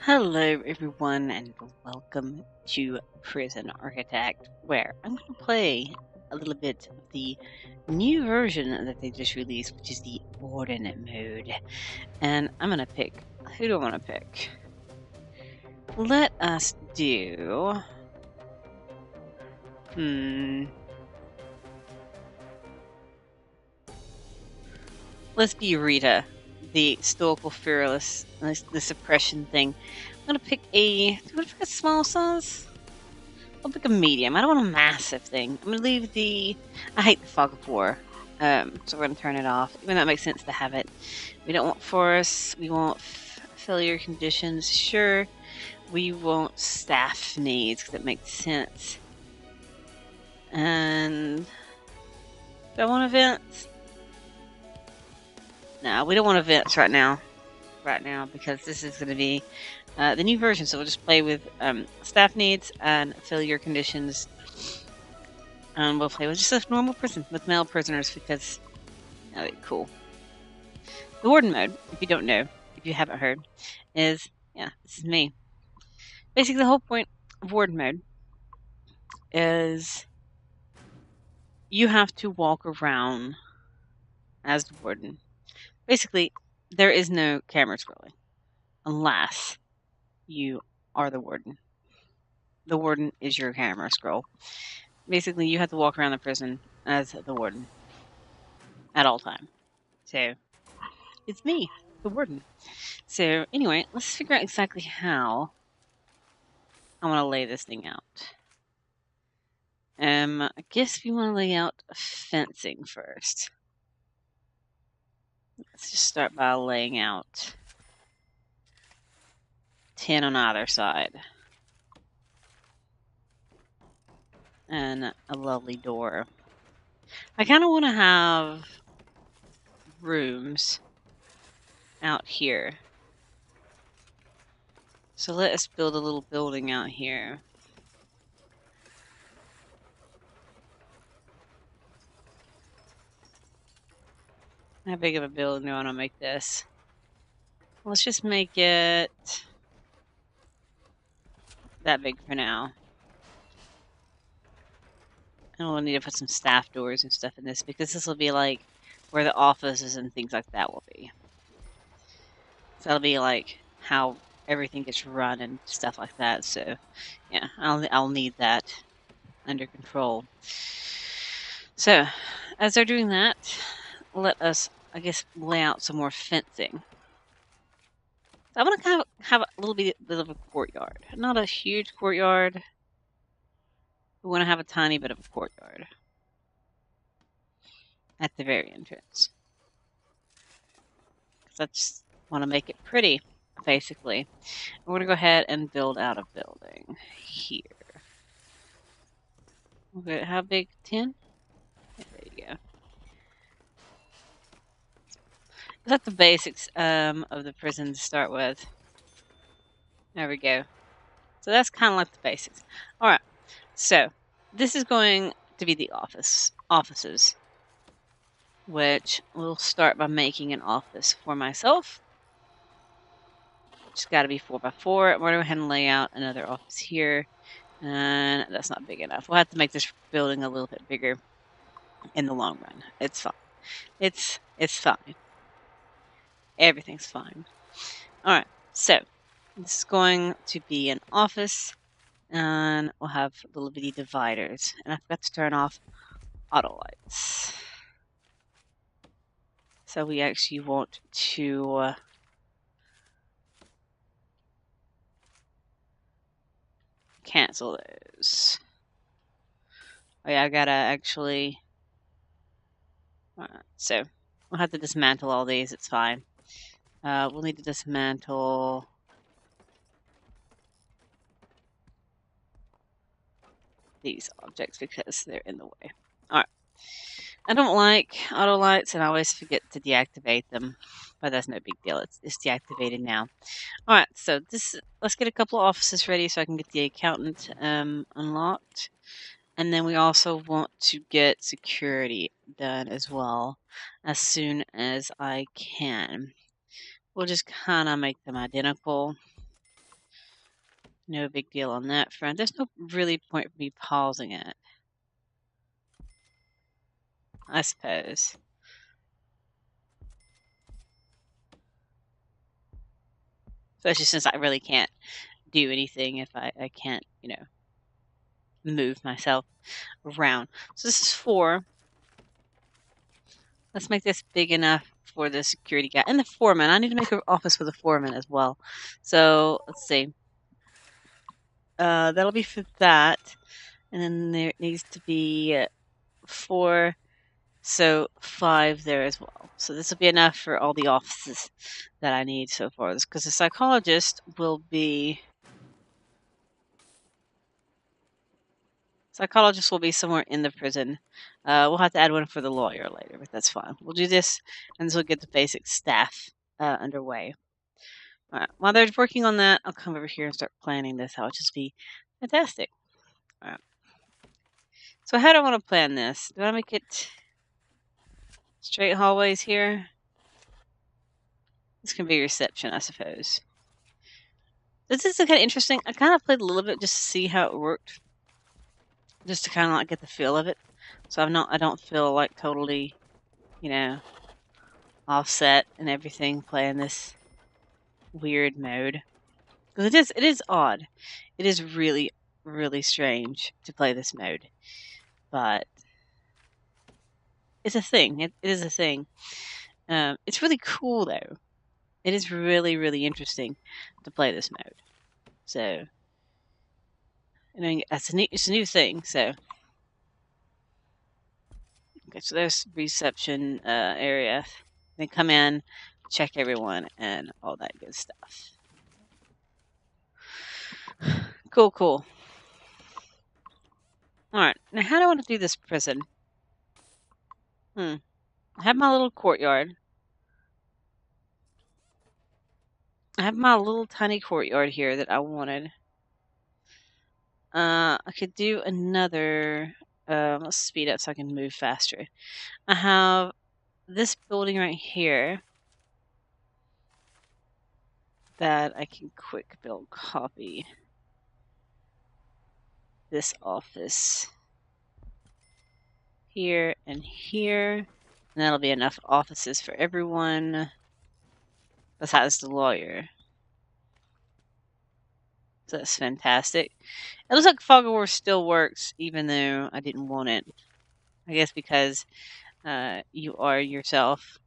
Hello, everyone, and welcome to Prison Architect, where I'm going to play a little bit of the new version that they just released, which is the Warden mode. And I'm going to pick. Who do I want to pick? Let us do. Let's be Rita, the stoical, fearless, the suppression thing. I'm going to pick a. Do you want to pick a small size? I'll pick a medium. I don't want a massive thing. I'm going to leave the... I hate the fog of war. So we're going to turn it off. Even though it makes sense to have it. We don't want forests. We want failure conditions. Sure. We want staff needs because it makes sense. And... do I want events? No, we don't want events right now. Because this is going to be the new version. So we'll just play with staff needs and failure conditions. And we'll play with just a normal prison with male prisoners because that'd be cool. The Warden mode, if you don't know, if you haven't heard, is, yeah, this is me. Basically, the whole point of Warden mode is you have to walk around as the Warden. Basically, there is no camera scrolling unless you are the Warden. The Warden is your camera scroll. Basically, you have to walk around the prison as the Warden at all time. So, it's me, the Warden. So, anyway, let's figure out exactly how I want to lay this thing out. I guess we want to lay out fencing first. Let's just start by laying out 10 on either side. And a lovely door. I kind of want to have rooms out here. So let us build a little building out here. How big of a building do I want to make this? Let's just make it that big for now. And we'll need to put some staff doors and stuff in this because this will be like where the offices and things like that will be. So that'll be like how everything gets run and stuff like that. So yeah, I'll need that under control. So as they're doing that, let us, I guess, lay out some more fencing. I want to kind of have a little bit of a courtyard. Not a huge courtyard. We want to have a tiny bit of a courtyard at the very entrance. Because I just want to make it pretty, basically. We're going to go ahead and build out a building here. Okay, how big? 10? Yeah, there you go. Is that the basics of the prison to start with? There we go. So that's kind of like the basics. Alright, so this is going to be the offices. Which we'll start by making an office for myself. Just got to be 4x4. We're going to go ahead and lay out another office here. And that's not big enough. We'll have to make this building a little bit bigger in the long run. It's fine. It's fine. Everything's fine. Alright, so this is going to be an office. And we'll have little bitty dividers. And I forgot to turn off auto lights. So we actually want to cancel those. Oh yeah, I gotta actually... so we'll have to dismantle all these, it's fine. We'll need to dismantle... these objects because they're in the way. Alright. I don't like auto lights and I always forget to deactivate them. But that's no big deal. It's deactivated now. Alright, so let's get a couple of offices ready so I can get the accountant unlocked. And then we also want to get security done as well as soon as I can. We'll just kind of make them identical. No big deal on that front. There's no really point for me pausing it, I suppose. Especially since I really can't do anything if I can't, move myself around. So this is 4. Let's make this big enough for the security guy. And the foreman. I need to make an office for the foreman as well. So, let's see. That'll be for that. And then there needs to be 4, so 5 there as well. So this will be enough for all the offices that I need so far. Because the psychologist will be... Psychologist will be somewhere in the prison. We'll have to add one for the lawyer later, but that's fine. We'll do this, and this will get the basic staff underway. All right. While they're working on that, I'll come over here and start planning this. That'll just be fantastic. All right. So how do I want to plan this? Do I make it straight hallways here? This can be reception, I suppose. This is kind of interesting. I kind of played a little bit just to see how it worked, just to kind of like get the feel of it. So I don't feel like totally, offset and everything playing this weird mode. Because it is odd. It is really, really strange to play this mode. But it's a thing. It is a thing. It's really cool, though. It is really, really interesting to play this mode. So, it's a new thing. So, okay, so there's reception area. Then come in, check everyone, and all that good stuff. Cool, cool. Alright, now how do I want to do this prison? I have my little courtyard. I have my little tiny courtyard here that I wanted. I could do another... let's speed up so I can move faster. I have this building right here that I can quick build copy. This office here and here. And that'll be enough offices for everyone besides the lawyer. So that's fantastic. It looks like Fog of War still works, even though I didn't want it. I guess because you are yourself.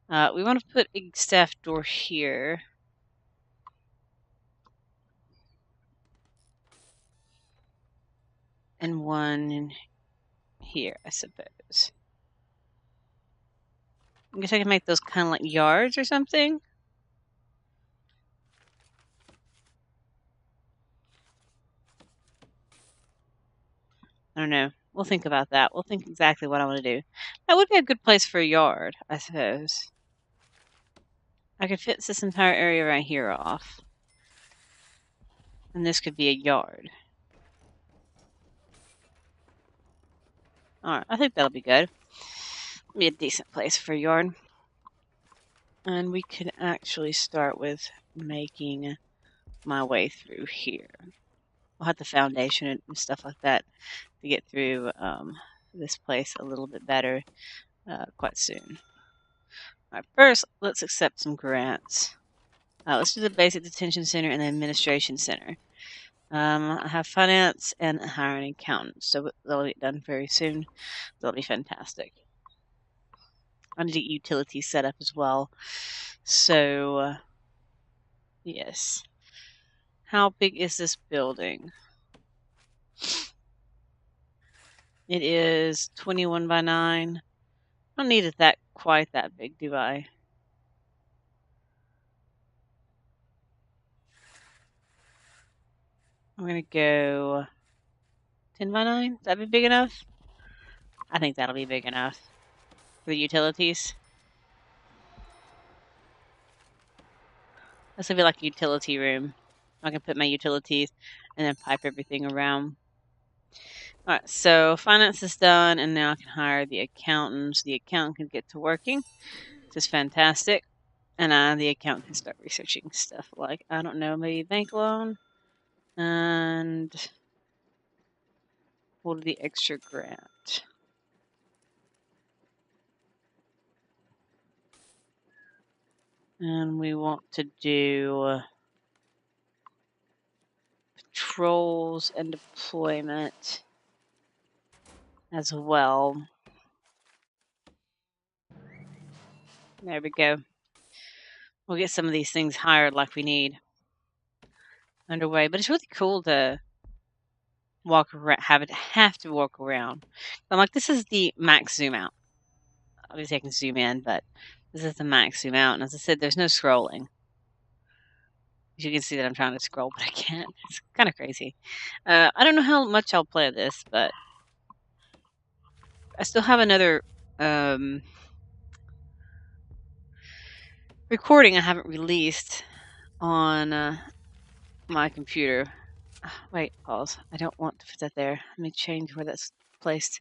We want to put a staff door here. And one in here, I suppose. I guess I can make those kind of like yards or something. I don't know. We'll think about that. We'll think exactly what I want to do. That would be a good place for a yard, I suppose. I could fit this entire area right here off. And this could be a yard. Alright, I think that'll be good. Be a decent place for a yard. And we could actually start with making my way through here. We'll have the foundation and stuff like that to get through this place a little bit better quite soon. Alright, first, let's accept some grants. Let's do the Basic Detention Center and the Administration Center. I have finance and hiring accountants, so that'll be done very soon. That'll be fantastic. I need to get utilities set up as well. So, yes. How big is this building? It is 21 by 9. I don't need it quite that big, do I? I'm going to go 10 by 9. Is that be big enough? I think that'll be big enough for the utilities. This will be like a utility room. I can put my utilities and then pipe everything around. Alright, so finance is done, and now I can hire the accountants. The accountant can get to working, which is fantastic. And the accountant can start researching stuff like, I don't know, maybe bank loan? And we'll do the extra grant. And we want to do patrols and deployment as well. There we go. We'll get some of these things hired like we need underway. But it's really cool to walk around, have to walk around. I'm like, this is the max zoom out. Obviously, I can zoom in, but this is the max zoom out. And as I said, there's no scrolling. As you can see that I'm trying to scroll, but I can't. It's kind of crazy. I don't know how much I'll play this, but I still have another recording I haven't released on my computer. Wait, pause. I don't want to put that there. Let me change where that's placed.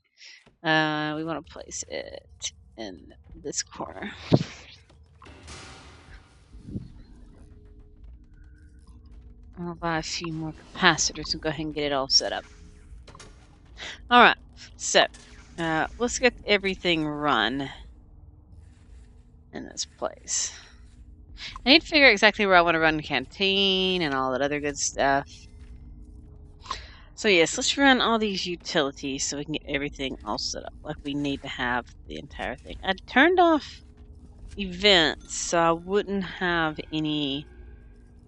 We want to place it in this corner. I'll buy a few more capacitors and go ahead and get it all set up. Alright, so let's get everything run in this place. I need to figure out exactly where I want to run the canteen and all that other good stuff. So yes, let's run all these utilities so we can get everything all set up like we need to have the entire thing. I turned off events so I wouldn't have any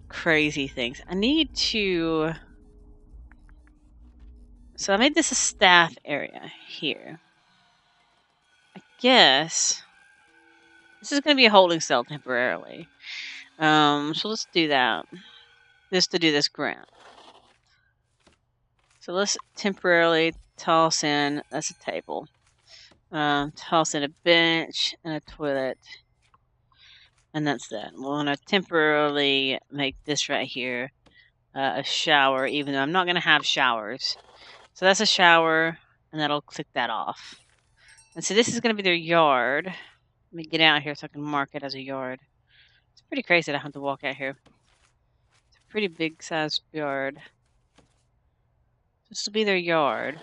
crazy things. I need to... So I made this a staff area here. I guess this is going to be a holding cell temporarily. So let's do that. Just to do this grant. So let's temporarily toss in, that's a table. Toss in a bench and a toilet. And that's that. We're going to temporarily make this right here a shower, even though I'm not going to have showers. So that's a shower, and that'll click that off. And so this is going to be their yard. Let me get out here so I can mark it as a yard. It's pretty crazy that I have to walk out here. It's a pretty big sized yard. This will be their yard.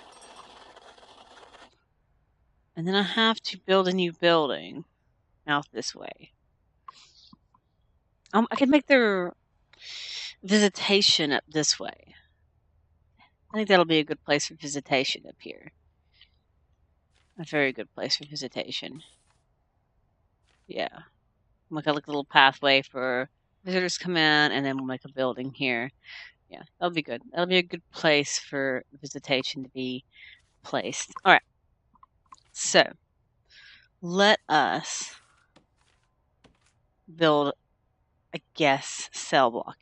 And then I have to build a new building out this way. I can make their visitation up this way. I think that'll be a good place for visitation up here. A very good place for visitation. Yeah. Make a little pathway for visitors to come in, and then we'll make a building here. Yeah, that'll be good. That'll be a good place for visitation to be placed. Alright. So, let us build a guest cell block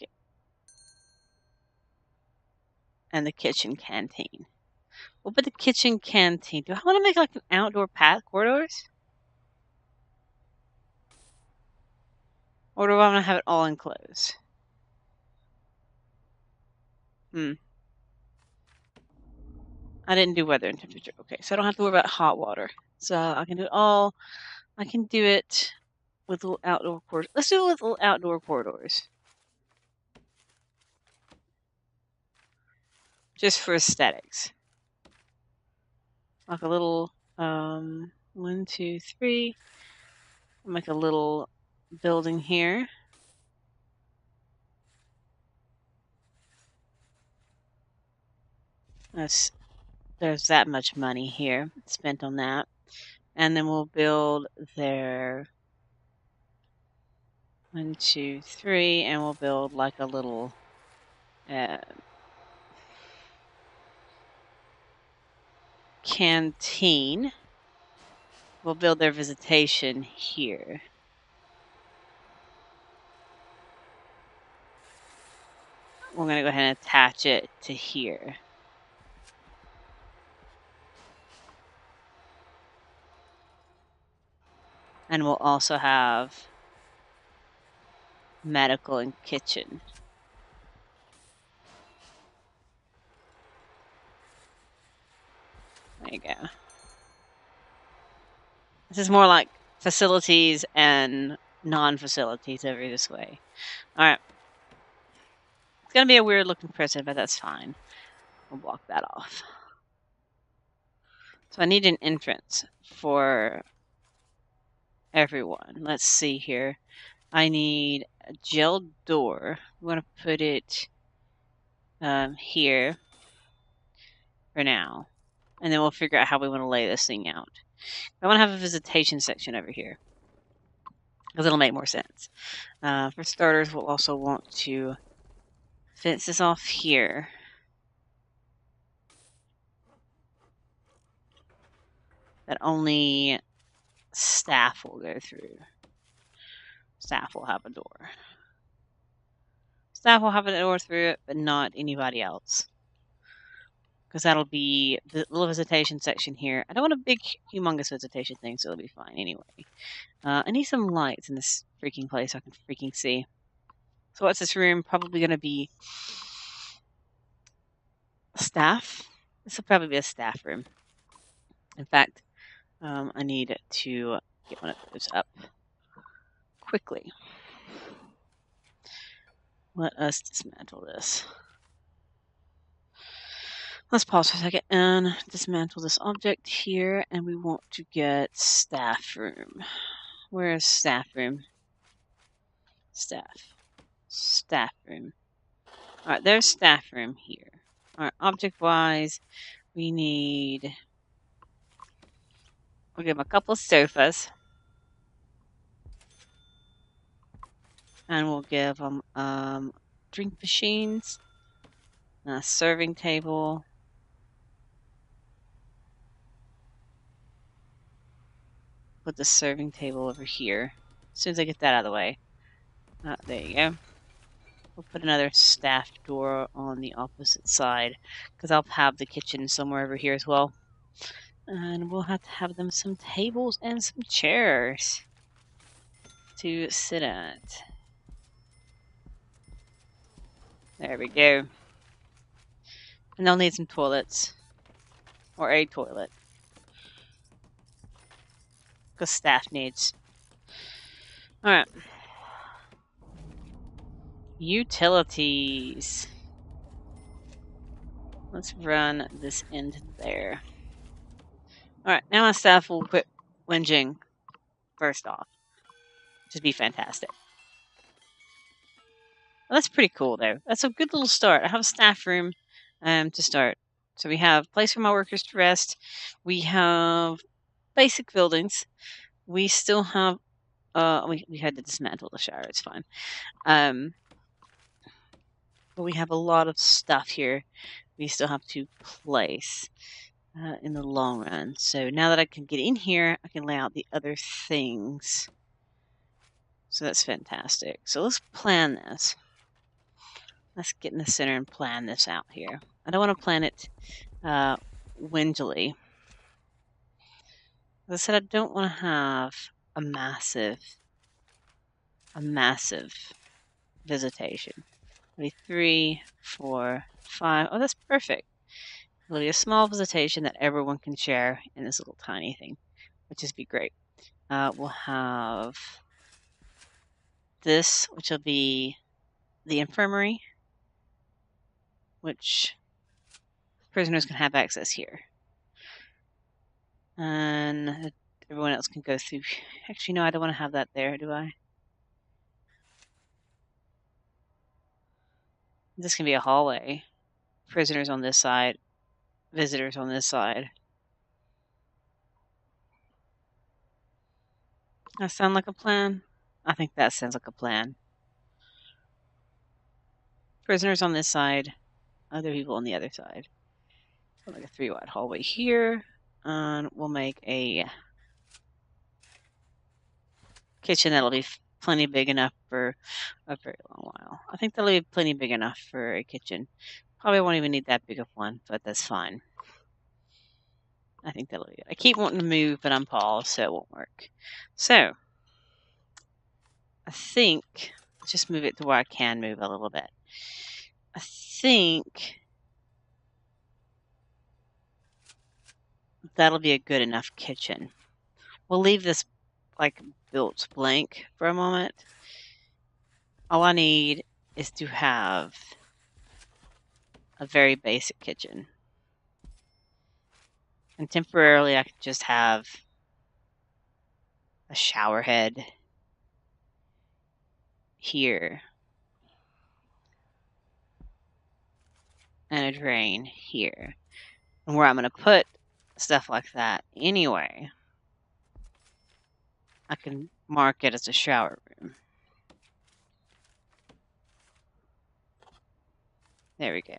and the kitchen canteen. We'll put the kitchen canteen. Do I want to make like an outdoor path corridors? Or do I want to have it all enclosed? I didn't do weather and temperature. Okay, so I don't have to worry about hot water. So I can do it all. I can do it with little outdoor corridors. Let's do it with little outdoor corridors. Just for aesthetics. Like a little, 1, 2, 3. Make a little building here. There's that much money here spent on that. And then we'll build their 1, 2, 3, and we'll build like a little canteen. We'll build their visitation here. We're going to go ahead and attach it to here. And we'll also have medical and kitchen. There you go. This is more like facilities and non-facilities over this way. Alright. It's going to be a weird looking prison, but that's fine. We'll block that off. So I need an entrance for everyone. Let's see here. I need a jail door. I'm going to put it here for now. And then we'll figure out how we want to lay this thing out. I want to have a visitation section over here, because it'll make more sense. For starters, we'll also want to fence this off here. That only staff will go through. Staff will have a door. Staff will have a door through it, but not anybody else. Because that'll be the little visitation section here. I don't want a big, humongous visitation thing, so it'll be fine anyway. I need some lights in this freaking place so I can freaking see. So what's this room? Probably going to be staff. This will probably be a staff room. In fact, I need to get one of those up quickly. Let us dismantle this. Let's pause for a second and dismantle this object here, and we want to get staff room. Where is staff room? Staff room. Alright, there's staff room here. Alright, object-wise, we need... We'll give them a couple sofas. And we'll give them drink machines. And a serving table. Put the serving table over here. As soon as I get that out of the way. There you go. We'll put another staff door on the opposite side, because I'll have the kitchen somewhere over here as well. And we'll have to have them some tables and some chairs to sit at. There we go. And they'll need some toilets. Or a toilet. Because staff needs. Alright. Utilities. Let's run this into there. Alright, now my staff will quit whinging first off. Just be fantastic. Well, that's pretty cool, though. That's a good little start. I have a staff room to start. So we have a place for my workers to rest. We have basic buildings. We still have... we had to dismantle the shower. It's fine. But we have a lot of stuff here we still have to place in the long run. So now that I can get in here, I can lay out the other things. So that's fantastic. So let's plan this. Let's get in the center and plan this out here. I don't want to plan it windily. As I said, I don't want to have a massive visitation. It'll be 3, 4, 5. Oh, that's perfect. It'll be a small visitation that everyone can share in this little tiny thing, which is be great. We'll have this, which will be the infirmary, which prisoners can have access here. And everyone else can go through. Actually, no, I don't want to have that there, do I? This can be a hallway. Prisoners on this side, visitors on this side. That sound like a plan? I think that sounds like a plan. Prisoners on this side, other people on the other side. We'll make a 3-wide hallway here, and we'll make a kitchen that'll be plenty big enough for a very long while. I think that'll be plenty big enough for a kitchen. Probably won't even need that big of one, but that's fine. I think that'll be good. I keep wanting to move, but I'm paused, so it won't work. So, I think, let's just move it to where I can move a little bit. I think that'll be a good enough kitchen. We'll leave this built blank for a moment. All I need is to have a very basic kitchen. And temporarily I could just have a shower head here and a drain here. And where I'm going to put stuff like that anyway, I can mark it as a shower room. There we go.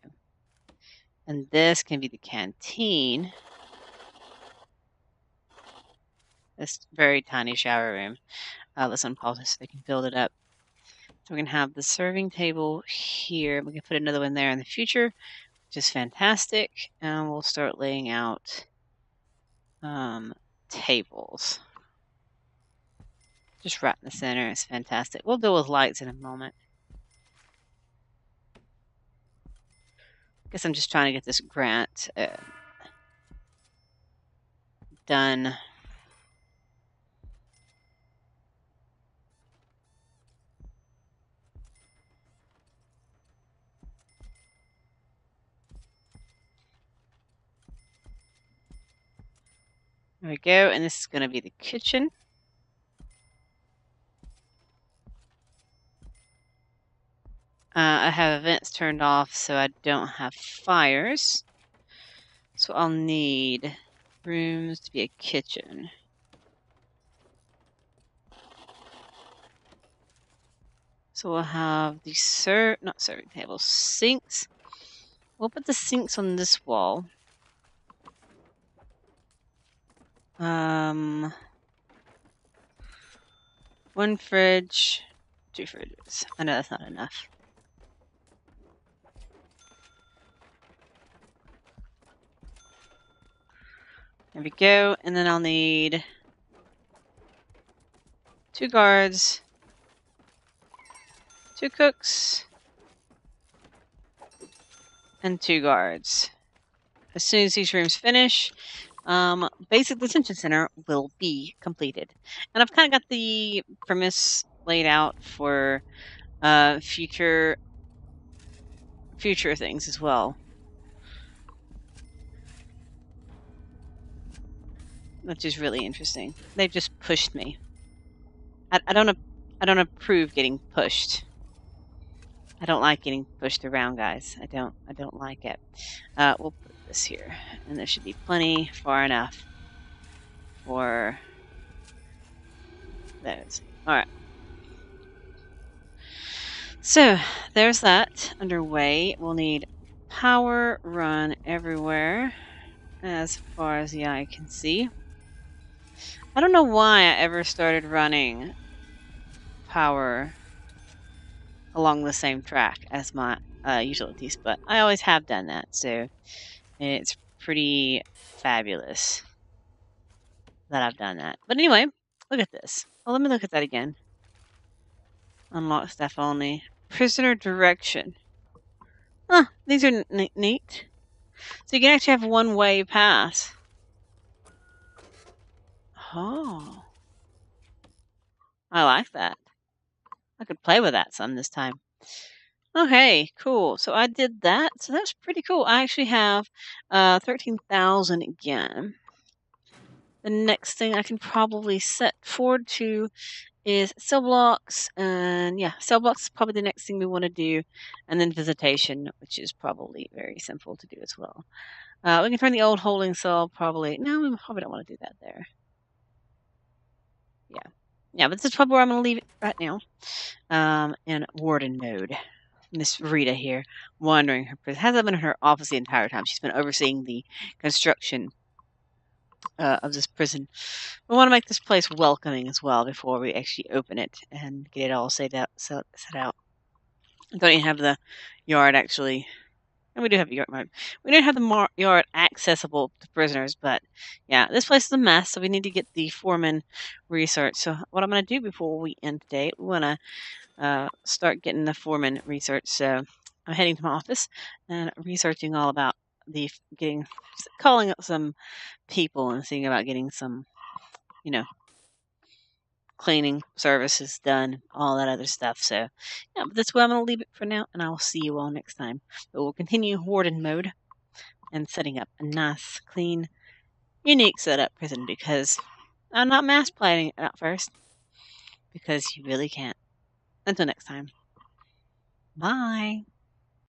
And this can be the canteen. This very tiny shower room. Let's unpause this so they can build it up. So we can have the serving table here. We can put another one there in the future, which is fantastic. And we'll start laying out tables. Just right in the center. It's fantastic. We'll deal with lights in a moment. Guess I'm just trying to get this grant done. There we go. And this is going to be the kitchen. I have events turned off so I don't have fires. So I'll need rooms to be a kitchen. So we'll have the not serving tables, sinks. We'll put the sinks on this wall. One fridge, 2 fridges. I know that's not enough. There we go. And then I'll need 2 guards, 2 cooks, and 2 guards. As soon as these rooms finish, basic detention center will be completed. And I've kind of got the premise laid out for future things as well, which is really interesting. They've just pushed me. I don't approve getting pushed. I don't like getting pushed around, guys. I don't like it. We'll put this here, and there should be plenty, far enough for those. All right. So there's that underway. We'll need power run everywhere, as far as the eye can see. I don't know why I ever started running power along the same track as my utilities, but I always have done that, so it's pretty fabulous that I've done that. But anyway, look at this. Well, let me look at that again. Unlock staff only. Prisoner direction. Huh, these are neat. So you can actually have one-way pass. Oh. I like that. I could play with that some this time. Okay, cool. So I did that. So that's pretty cool. I actually have 13,000 again. The next thing I can probably set forward to is cell blocks. And yeah, cell blocks is probably the next thing we want to do. And then visitation, which is probably very simple to do as well. We can turn the old holding cell probably. No, we probably don't want to do that there. Yeah. Yeah, but this is probably where I'm going to leave it right now. In Warden mode. Miss Rita here, wandering her prison. Hasn't been in her office the entire time. She's been overseeing the construction of this prison. We want to make this place welcoming as well before we actually open it and get it all set out. I don't even have the yard actually. And we do have a yard. We don't have the yard accessible to prisoners, but yeah, this place is a mess, so we need to get the foreman research. So what I'm going to do before we end today, we want to start getting the foreman research. So I'm heading to my office and researching all about calling up some people and seeing about getting some, cleaning services done, all that other stuff. So, yeah, but that's where I'm going to leave it for now, and I will see you all next time. But we'll continue Warden mode and setting up a nice, clean, unique setup prison because I'm not mass planning it at first because you really can't. Until next time. Bye.